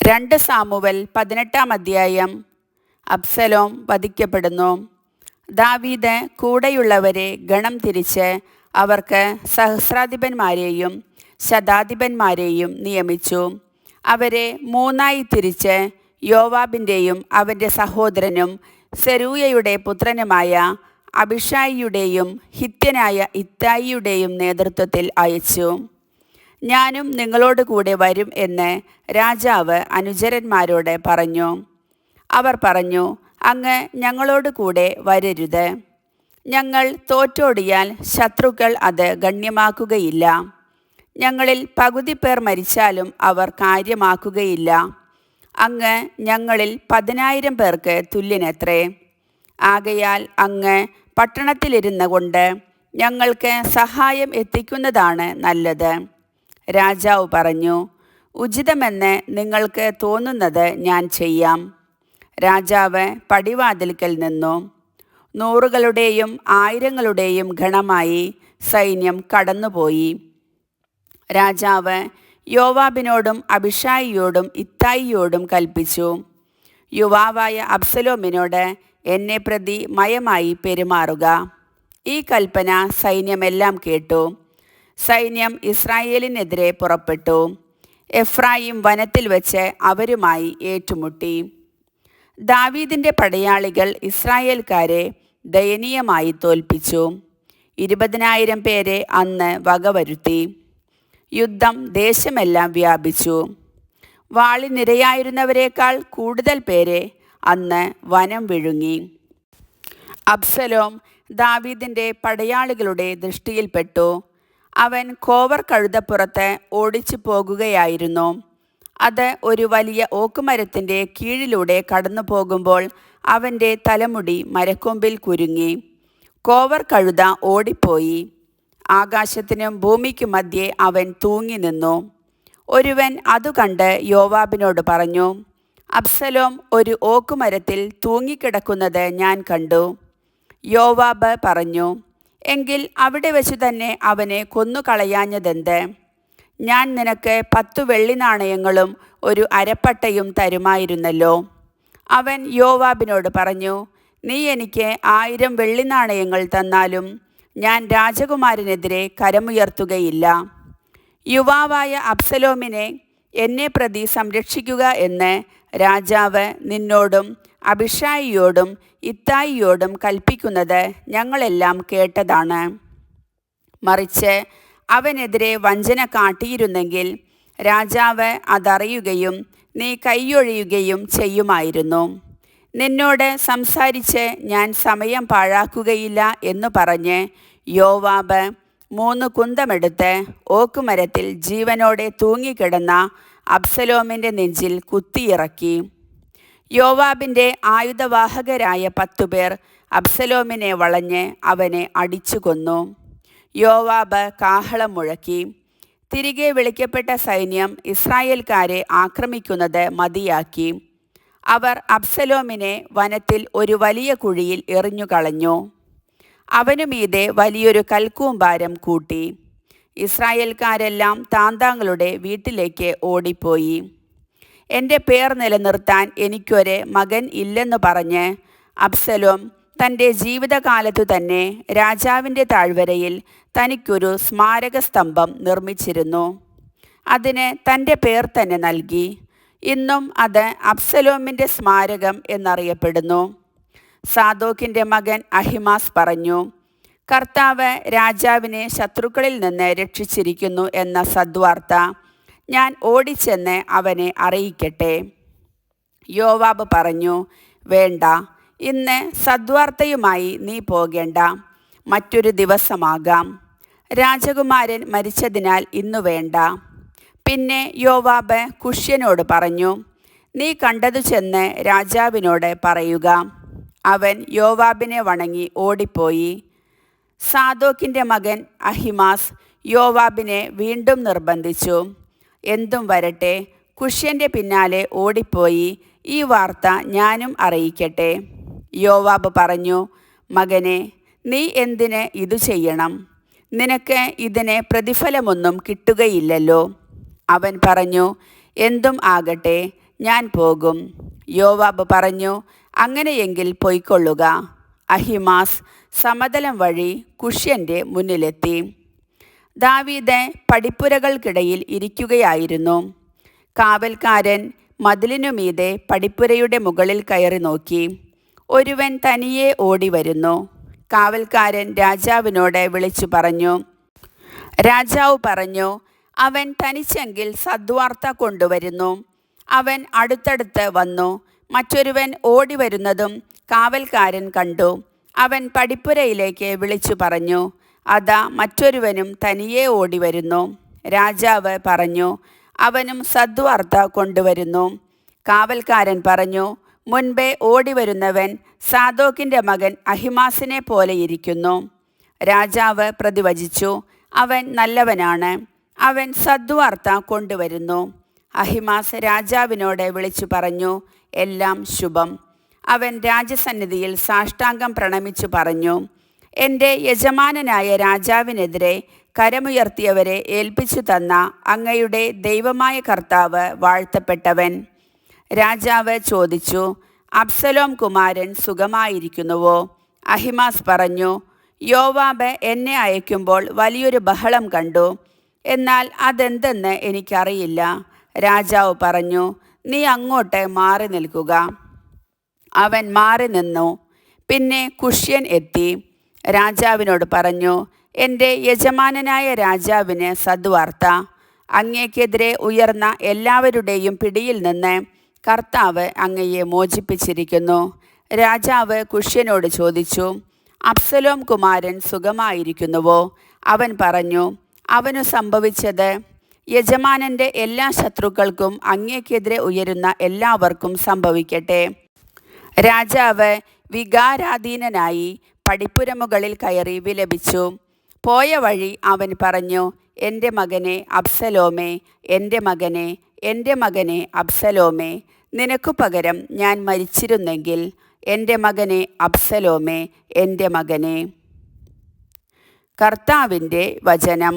2 Samuel 18-ാം അധ്യായം. അബ്സലോം വധിക്കപ്പെടുന്നു. ദാവീദ് കൂടെയുള്ളവരെ ഗണം തിരിച്ച് അവർക്ക് സഹസ്രാധിപന്മാരെയും ശതാധിപന്മാരെയും നിയമിച്ചു. അവരെ 3 തിരിച്ച് യോവാബിൻ്റെയും അവൻ്റെ സഹോദരനും സെരൂയയുടെ പുത്രനുമായ അബിഷായിയുടെയും ഹിത്യനായ ഇത്തായിയുടെയും നേതൃത്വത്തിൽ അയച്ചു. ഞാനും നിങ്ങളോട് കൂടെ വരും എന്ന് രാജാവ് അനുചരന്മാരോട് പറഞ്ഞു. അവർ പറഞ്ഞു, അങ്ങ് ഞങ്ങളോട് കൂടെ വരരുത്. ഞങ്ങൾ തോറ്റോടിയാൽ ശത്രുക്കൾ അത് ഗണ്യമാക്കുകയില്ല. ഞങ്ങളിൽ പകുതി പേർ മരിച്ചാലും അവർ കാര്യമാക്കുകയില്ല. അങ്ങ് ഞങ്ങളിൽ 10,000 പേർക്ക് തുല്യനത്രേ. ആകയാൽ അങ്ങ് പട്ടണത്തിലിരുന്നു കൊണ്ട് ഞങ്ങൾക്ക് സഹായം എത്തിക്കുന്നതാണ് നല്ലത്. രാജാവ് പറഞ്ഞു, ഉചിതമെന്ന് നിങ്ങൾക്ക് തോന്നുന്നത് ഞാൻ ചെയ്യാം. രാജാവ് പടിവാതിൽക്കൽ നിന്നു. 100കളുടെയും 1000ങ്ങളുടെയും ഗണമായി സൈന്യം കടന്നുപോയി. രാജാവ് യോവാബിനോടും അബിഷായിയോടും ഇത്തായിയോടും കൽപ്പിച്ചു, യുവാവായ അബ്സലോമിനോട് എന്നെ പ്രതി മയമായി പെരുമാറുക. ഈ കൽപ്പന സൈന്യമെല്ലാം കേട്ടു. സൈന്യം ഇസ്രായേലിനെതിരെ പുറപ്പെട്ടു. എഫ്രായിം വനത്തിൽ വെച്ച് അവരുമായി ഏറ്റുമുട്ടി. ദാവീദിൻ്റെ പടയാളികൾ ഇസ്രായേൽക്കാരെ ദയനീയമായി തോൽപ്പിച്ചു. 20,000 പേരെ അന്ന് വകവരുത്തി. യുദ്ധം ദേശമെല്ലാം വ്യാപിച്ചു. വാളിനിരയായിരുന്നവരെക്കാൾ കൂടുതൽ പേരെ അന്ന് വനം വിഴുങ്ങി. അബ്സലോം ദാവീദിൻ്റെ പടയാളികളുടെ ദൃഷ്ടിയിൽപ്പെട്ടു. അവൻ കോവർ കഴുതപ്പുറത്ത് ഓടിച്ചു പോകുകയായിരുന്നു. അത് ഒരു വലിയ ഓക്കുമരത്തിൻ്റെ കീഴിലൂടെ കടന്നു പോകുമ്പോൾ അവൻ്റെ തലമുടി മരക്കൊമ്പിൽ കുരുങ്ങി. കോവർ കഴുത ഓടിപ്പോയി. ആകാശത്തിനും ഭൂമിക്കും മധ്യേ അവൻ തൂങ്ങി നിന്നു. ഒരുവൻ അതു കണ്ട് യോവാബിനോട് പറഞ്ഞു, അബ്സലോം ഒരു ഓക്കുമരത്തിൽ തൂങ്ങിക്കിടക്കുന്നത് ഞാൻ കണ്ടു. യോവാബ് പറഞ്ഞു, എങ്കിൽ അവിടെ വെച്ചു തന്നെ അവനെ കൊന്നുകളയാഞ്ഞതെന്ത്? ഞാൻ നിനക്ക് 10 വെള്ളി നാണയങ്ങളും ഒരു അരപ്പട്ടയും തരുമായിരുന്നല്ലോ. അവൻ യോവാബിനോട് പറഞ്ഞു, നീ എനിക്ക് 1000 വെള്ളി നാണയങ്ങൾ തന്നാലും ഞാൻ രാജകുമാരനെതിരെ കരമുയർത്തുകയില്ല. യുവാവായ അബ്സലോമിനെ എന്നെ പ്രതി സംരക്ഷിക്കുക എന്ന് രാജാവ് നിന്നോടും അബിഷായിയോടും ഇത്തായിയോടും കൽപ്പിക്കുന്നത് ഞങ്ങളെല്ലാം കേട്ടതാണ്. മറിച്ച് അവനെതിരെ വഞ്ചന കാട്ടിയിരുന്നെങ്കിൽ രാജാവ് അതറിയുകയും നീ കൈയൊഴിയുകയും ചെയ്യുമായിരുന്നു. നിന്നോട് സംസാരിച്ച് ഞാൻ സമയം പാഴാക്കുകയില്ല എന്നു പറഞ്ഞ് യോവാബ് 3 കുന്തമെടുത്ത് ഓക്കുമരത്തിൽ ജീവനോടെ തൂങ്ങിക്കിടന്ന അബ്സലോമിൻ്റെ നെഞ്ചിൽ കുത്തിയിറക്കി. യോവാബിൻ്റെ ആയുധവാഹകരായ 10 പേർ അബ്സലോമിനെ വളഞ്ഞ് അവനെ അടിച്ചു കൊന്നു. യോവാബ് കാഹളം മുഴക്കി. തിരികെ വിളിക്കപ്പെട്ട സൈന്യം ഇസ്രായേൽക്കാരെ ആക്രമിക്കുന്നത് മതിയാക്കി. അവർ അബ്സലോമിനെ വനത്തിൽ ഒരു വലിയ കുഴിയിൽ എറിഞ്ഞുകളഞ്ഞു. അവനു മീതെ വലിയൊരു കൽക്കൂമ്പാരം കൂട്ടി. ഇസ്രായേൽക്കാരെല്ലാം താന്താങ്ങളുടെ വീട്ടിലേക്ക് ഓടിപ്പോയി. എൻ്റെ പേർ നിലനിർത്താൻ എനിക്കൊരു മകൻ ഇല്ലെന്ന് പറഞ്ഞ് അബ്സലോം തൻ്റെ ജീവിതകാലത്തു തന്നെ രാജാവിൻ്റെ താഴ്വരയിൽ തനിക്കൊരു സ്മാരകസ്തംഭം നിർമ്മിച്ചിരുന്നു. അതിന് തൻ്റെ പേർ തന്നെ നൽകി. ഇന്നും അത് അബ്സലോമിൻ്റെ സ്മാരകം എന്നറിയപ്പെടുന്നു. സാദോക്കിൻ്റെ മകൻ അഹിമാസ് പറഞ്ഞു, കർത്താവ് രാജാവിനെ ശത്രുക്കളിൽ നിന്ന് രക്ഷിച്ചിരിക്കുന്നു എന്ന സദ്വാർത്ത ഞാൻ ഓടിച്ചെന്ന് അവനെ അറിയിക്കട്ടെ. യോവാബ് പറഞ്ഞു, വേണ്ട, ഇന്ന് സദ്വാർത്തയുമായി നീ പോകേണ്ട. മറ്റൊരു ദിവസമാകാം. രാജകുമാരൻ മരിച്ചതിനാൽ ഇന്നു വേണ്ട. പിന്നെ യോവാബ് കുഷ്യനോട് പറഞ്ഞു, നീ കണ്ടതു ചെന്ന് രാജാവിനോട് പറയുക. അവൻ യോവാബിനെ വണങ്ങി ഓടിപ്പോയി. സാദോക്കിൻ്റെ മകൻ അഹിമാസ് യോവാബിനെ വീണ്ടും നിർബന്ധിച്ചു, എന്തും വരട്ടെ, കുഷ്യൻ്റെ പിന്നാലെ ഓടിപ്പോയി ഈ വാർത്ത ഞാനും അറിയിക്കട്ടെ. യോവാബ് പറഞ്ഞു, മകനെ, നീ എന്തിന് ഇതു ചെയ്യണം? നിനക്ക് ഇതിന് പ്രതിഫലമൊന്നും കിട്ടുകയില്ലല്ലോ. അവൻ പറഞ്ഞു, എന്തും ആകട്ടെ, ഞാൻ പോകും. യോവാബ് പറഞ്ഞു, അങ്ങനെയെങ്കിൽ പൊയ്ക്കൊള്ളുക. അഹിമാസ് സമതലം വഴി കുഷ്യൻ്റെ മുന്നിലെത്തി. ദാവീദ് പടിപ്പുരകൾക്കിടയിൽ ഇരിക്കുകയായിരുന്നു. കാവൽക്കാരൻ മതിലിനുമീതെ പടിപ്പുരയുടെ മുകളിൽ കയറി നോക്കി. ഒരുവൻ തനിയെ ഓടി വരുന്നു. കാവൽക്കാരൻ രാജാവിനോട് വിളിച്ചു പറഞ്ഞു. രാജാവ് പറഞ്ഞു, അവൻ തനിച്ചെങ്കിൽ സദ്വാർത്ത കൊണ്ടുവരുന്നു. അവൻ അടുത്തടുത്ത് വന്നു. മറ്റൊരുവൻ ഓടി വരുന്നതും കാവൽക്കാരൻ കണ്ടു. അവൻ പടിപ്പുരയിലേക്ക് വിളിച്ചു പറഞ്ഞു, അതാ മറ്റൊരുവനും തനിയെ ഓടി വരുന്നു. രാജാവ് പറഞ്ഞു, അവനും സദ്വാർത്ത കൊണ്ടുവരുന്നു. കാവൽക്കാരൻ പറഞ്ഞു, മുൻപേ ഓടി വരുന്നവൻ സാദോക്കിൻ്റെ മകൻ അഹിമാസിനെ പോലെ ഇരിക്കുന്നു. രാജാവ് പ്രതിവചിച്ചു, അവൻ നല്ലവനാണ്, അവൻ സദ്വാർത്ത കൊണ്ടുവരുന്നു. അഹിമാസ് രാജാവിനോട് വിളിച്ചു പറഞ്ഞു, എല്ലാം ശുഭം. അവൻ രാജസന്നിധിയിൽ സാഷ്ടാംഗം പ്രണമിച്ചു പറഞ്ഞു, എൻ്റെ യജമാനനായ രാജാവിനെതിരെ കരമുയർത്തിയവരെ ഏൽപ്പിച്ചു തന്ന അങ്ങയുടെ ദൈവമായ കർത്താവ് വാഴ്ത്തപ്പെട്ടവൻ. രാജാവ് ചോദിച്ചു, അബ്സലോം കുമാരൻ സുഖമായിരിക്കുന്നുവോ? അഹിമാസ് പറഞ്ഞു, യോവാബ് എന്നെ അയക്കുമ്പോൾ വലിയൊരു ബഹളം കണ്ടു, എന്നാൽ അതെന്തെന്ന് എനിക്കറിയില്ല. രാജാവ് പറഞ്ഞു, നീ അങ്ങോട്ട് മാറി നിൽക്കുക. അവൻ മാറി നിന്നു. പിന്നെ കുഷ്യൻ എത്തി രാജാവിനോട് പറഞ്ഞു, എൻ്റെ യജമാനനായ രാജാവിന് സദ്വാർത്ത. അങ്ങേക്കെതിരെ ഉയർന്ന എല്ലാവരുടെയും പിടിയിൽ നിന്ന് കർത്താവ് അങ്ങയെ മോചിപ്പിച്ചിരിക്കുന്നു. രാജാവ് കുഷ്യനോട് ചോദിച്ചു, അബ്സലോം കുമാരൻ സുഖമായിരിക്കുന്നുവോ? അവൻ പറഞ്ഞു, അവനു സംഭവിച്ചത് യജമാനൻ്റെ എല്ലാ ശത്രുക്കൾക്കും അങ്ങേക്കെതിരെ ഉയരുന്ന എല്ലാവർക്കും സംഭവിക്കട്ടെ. രാജാവ് വികാരാധീനനായി പടിപ്പുരമുകളിൽ കയറി വിലപിച്ചു. പോയ വഴി അവൻ പറഞ്ഞു, എൻ്റെ മകനെ അബ്സലോമേ, എൻ്റെ മകനെ, എൻ്റെ മകനെ അബ്സലോമേ, നിനക്കു പകരം ഞാൻ മരിച്ചിരുന്നെങ്കിൽ, എൻ്റെ മകനെ അബ്സലോമേ, എൻ്റെ മകനെ. കർത്താവിൻ്റെ വചനം.